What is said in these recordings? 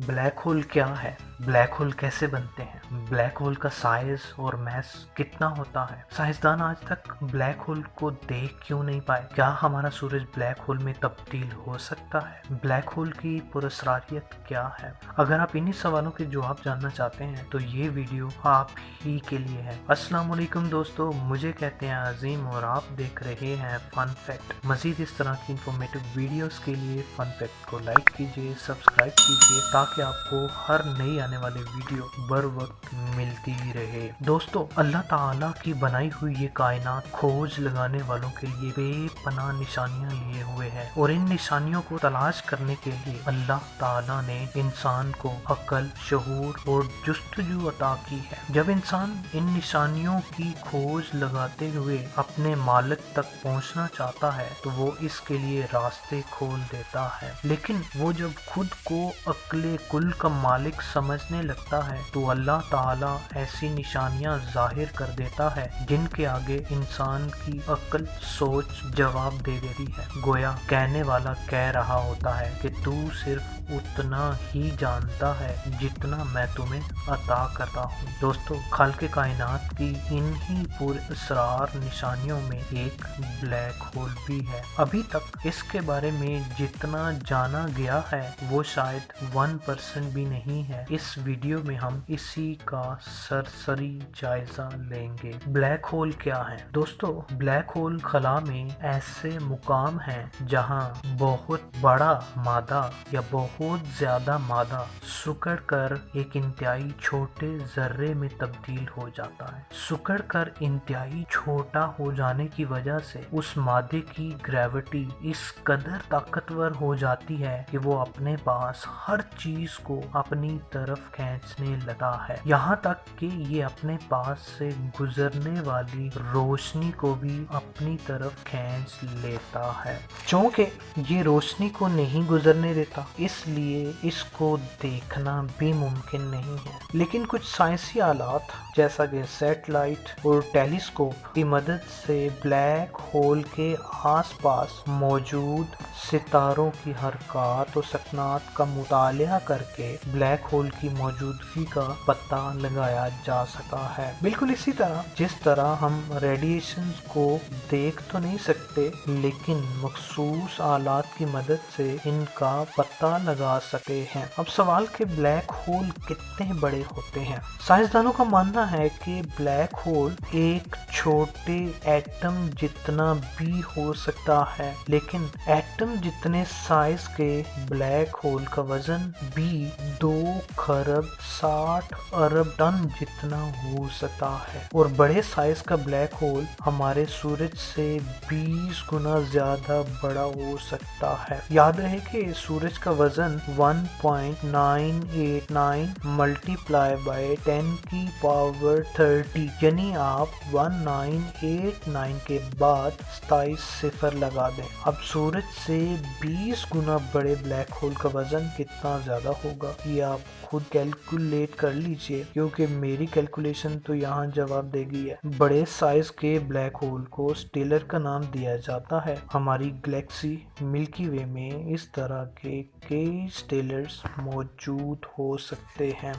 Black hole क्या है? Black hole कैसे बनते हैं? ब्लैक होल का साइज और मैस कितना होता है? साइंसदान आज तक ब्लैक होल को देख क्यों नहीं पाए? क्या हमारा सूरज ब्लैक होल में तब्दील हो सकता है? ब्लैक होल की पुरस्कारियत क्या है? अगर आप इन्हीं सवालों के जवाब जानना चाहते हैं तो ये वीडियो आप ही के लिए है। अस्सलाम वालेकुम दोस्तों, मुझे कहते हैं अजीम और आप देख रहे हैं फन फैक्ट। मजीद इस तरह की इंफॉर्मेटिव वीडियोस के लिए फन फैक्ट को लाइक कीजिए, सब्सक्राइब कीजिए ताकि आपको हर नई आने वाली वीडियो बर वक्त मिलती रहे। दोस्तों, अल्लाह ताला की बनाई हुई ये कायनात खोज लगाने वालों के लिए बेपनाह निशानियां लिए हुए है और इन निशानियों को तलाश करने के लिए अल्लाह ताला ने इंसान को अक्ल, शऊर और जुस्तजू अता की है। जब इंसान इन निशानियों की खोज लगाते हुए अपने मालिक तक पहुंचना चाहता है तो वो इसके लिए रास्ते खोल देता है, लेकिन वो जब खुद को अक्ले कुल का मालिक समझने लगता है तो अल्लाह ताला ऐसी निशानियां जाहिर कर देता है जिनके आगे इंसान की अक्ल सोच जवाब दे देती है। गोया कहने वाला कह रहा होता है कि तू सिर्फ उतना ही जानता है जितना मैं तुम्हें अता करता हूँ। दोस्तों, खाल्के कायनात की इन्हीं पुरअसरार निशानियों में एक ब्लैक होल भी है। अभी तक इसके बारे में जितना जाना गया है वो शायद 1% भी नहीं है। इस वीडियो में हम इसी का सरसरी जायजा लेंगे। ब्लैक होल क्या है? दोस्तों, ब्लैक होल खला में ऐसे मुकाम हैं जहां बहुत बड़ा मादा या बहुत ज्यादा मादा सुकड़ कर एक इंतहाई छोटे जर्रे में तब्दील हो जाता है। सुकड़ कर इंतहाई छोटा हो जाने की वजह से उस मादे की ग्रेविटी इस कदर ताकतवर हो जाती है कि वो अपने पास हर चीज को अपनी तरफ खींचने लगा है, यहाँ तक कि ये अपने पास से गुजरने वाली रोशनी को भी अपनी तरफ खींच लेता है। चूंकि ये रोशनी को नहीं गुजरने देता इसलिए इसको देखना भी मुमकिन नहीं है, लेकिन कुछ साइंसी आलात जैसा कि सैटेलाइट और टेलीस्कोप की मदद से ब्लैक होल के आसपास मौजूद सितारों की हरकत और सकनात का मुतालिया करके ब्लैक होल की मौजूदगी का पता लगाया जा सका है। बिल्कुल इसी तरह जिस तरह हम रेडिएशन को देख तो नहीं सकते लेकिन मखसूस आलात की मदद से इनका पता लगा सकते हैं। अब सवाल कि ब्लैक होल कितने बड़े होते हैं। साइंसदानों का मानना है कि ब्लैक होल एक छोटे एटम जितना भी हो सकता है, लेकिन एटम जितने साइज के ब्लैक होल का वजन भी 2 खरब 60 अरब टन जितना हो सकता है और बड़े साइज का ब्लैक होल हमारे सूरज से 20 गुना ज्यादा बड़ा हो सकता है। याद रहे कि सूरज का वजन 1.989 मल्टीप्लाई बाय 10 की पावर 30 यानी आप 1989 के बाद 27 सिफर लगा दें। अब सूरज से 20 गुना बड़े ब्लैक होल का वजन कितना ज्यादा होगा ये आप खुद कैलकुलेट कर लीजिए, क्योंकि मेरी कैलकुलेशन तो यहाँ जवाब देगी है। बड़े साइज के ब्लैक होल को स्टेलर का नाम दिया जाता है। हमारी गैलेक्सी मिल्की वे में इस तरह के कई स्टेलर्स मौजूद हो सकते हैं।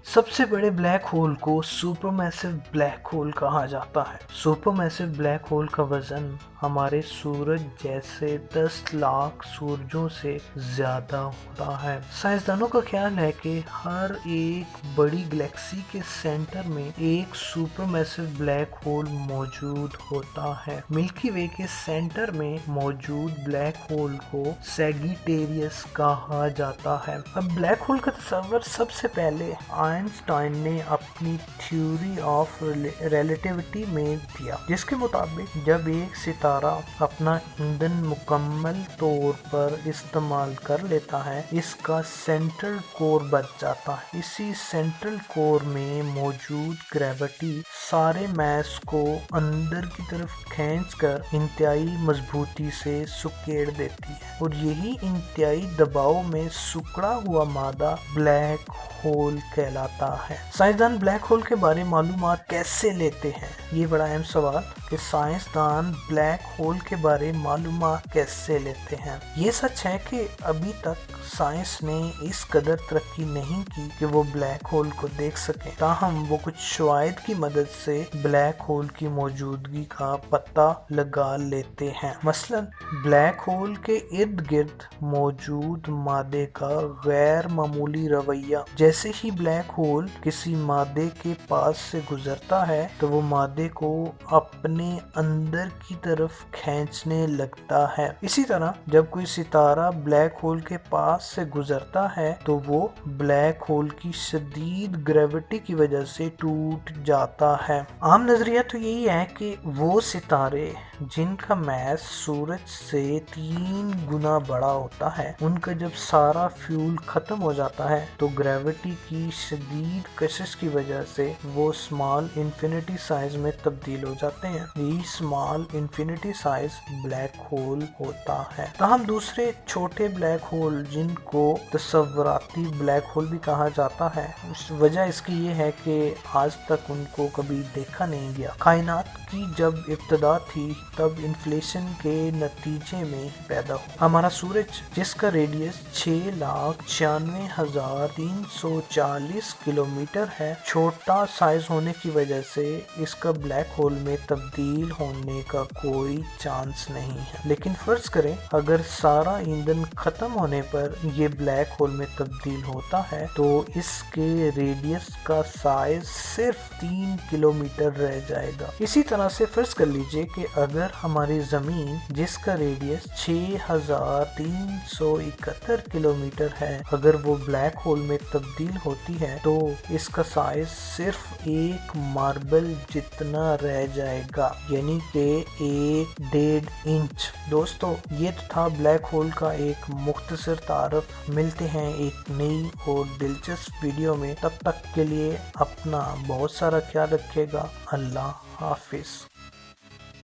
सबसे बड़े ब्लैक होल को सुपरमैसिव ब्लैक होल कहा जाता है। सुपरमैसिव ब्लैक होल का वजन हमारे सूरज जैसे 10 लाख सूरजों से ज्यादा होता है। साइंसदानों का ख्याल है कि हर एक बड़ी गैलेक्सी के सेंटर में एक सुपरमैसिव ब्लैक होल मौजूद होता है। मिल्की वे के सेंटर में मौजूद ब्लैक होल को सैगिटेरियस कहा जाता है। अब ब्लैक होल का तस्वर सबसे पहले आइंस्टाइन ने अपनी थ्योरी ऑफ रिलेटिविटी में दिया, जिसके मुताबिक जब एक सितारा अपना ईंधन मुकम्मल तौर पर इस्तेमाल कर लेता है इसका सेंट्रल कोर बच जाता है। इसी सेंट्रल कोर में मौजूद ग्रेविटी सारे मैस को अंदर की तरफ खींचकर इंतहाई मजबूती से सुकेड़ देती है और यही इंतहाई दबाव में सुकड़ा हुआ मादा ब्लैक होल कहलाता है। साइंसदान ब्लैक होल के बारे में मालूमात कैसे लेते हैं, ये बड़ा अहम सवाल کہ سائنسدان بلیک ہول کے بارے معلومات کیسے لیتے ہیں۔ یہ سچ ہے کہ ابھی تک سائنس نے اس قدر ترقی نہیں کی کہ وہ بلیک ہول کو دیکھ سکیں، تاہم وہ کچھ شواہد کی مدد سے بلیک ہول کی موجودگی کا پتہ لگا لیتے ہیں۔ مثلاً بلیک ہول کے ارد گرد موجود مادے کا غیر معمولی رویہ۔ جیسے ہی بلیک ہول کسی مادے کے پاس سے گزرتا ہے تو وہ مادے کو اپنے اندر کی طرف کھینچنے لگتا ہے۔ اسی طرح جب کوئی ستارہ بلیک ہول کے پاس سے گزرتا ہے تو وہ بلیک ہول کی شدید گریوٹی کی وجہ سے ٹوٹ جاتا ہے۔ عام نظریہ تو یہی ہے کہ وہ ستارے جن کا میس سورج سے 3 گنا بڑا ہوتا ہے، ان کا جب سارا فیول ختم ہو جاتا ہے تو گریوٹی کی شدید کشش کی وجہ سے وہ اسمال انفینٹی سائز میں تبدیل ہو جاتے ہیں۔ یہی small infinity size black hole ہوتا ہے۔ تاہم دوسرے چھوٹے بلیک ہول جن کو تصوراتی بلیک ہول بھی کہا جاتا ہے، وجہ اس کی یہ ہے کہ آج تک ان کو کبھی دیکھا نہیں گیا۔ کائنات کی جب ابتدا تھی تب انفلیشن کے نتیجے میں پیدا ہوا ہمارا سورج، جس کا ریڈیس 6,96,340 کلومیٹر ہے۔ چھوٹا سائز ہونے کی وجہ سے اس کا بلیک ہول میں تبدیل ہونے کا کوئی چانس نہیں ہے۔ لیکن فرض کریں اگر سارا ایندھن ختم ہونے پر یہ بلیک ہول میں تبدیل ہوتا ہے تو اس کے ریڈیس کا سائز صرف 3 کلومیٹر رہ جائے گا۔ اسی طرح سے فرض کر لیجئے کہ اگر ہماری زمین، جس کا ریڈیس 6,371 کلومیٹر ہے، اگر وہ بلیک ہول میں تبدیل ہوتی ہے تو اس کا سائز صرف 1 ماربل جتنا رہ جائے گا، یعنی کہ 1.5 انچ۔ دوستو، یہ تو تھا بلیک ہول کا ایک مختصر تعارف۔ ملتے ہیں ایک نئی اور دلچسپ ویڈیو میں، تب تک کے لیے اپنا بہت سارا خیال رکھیے گا۔ اللہ حافظ۔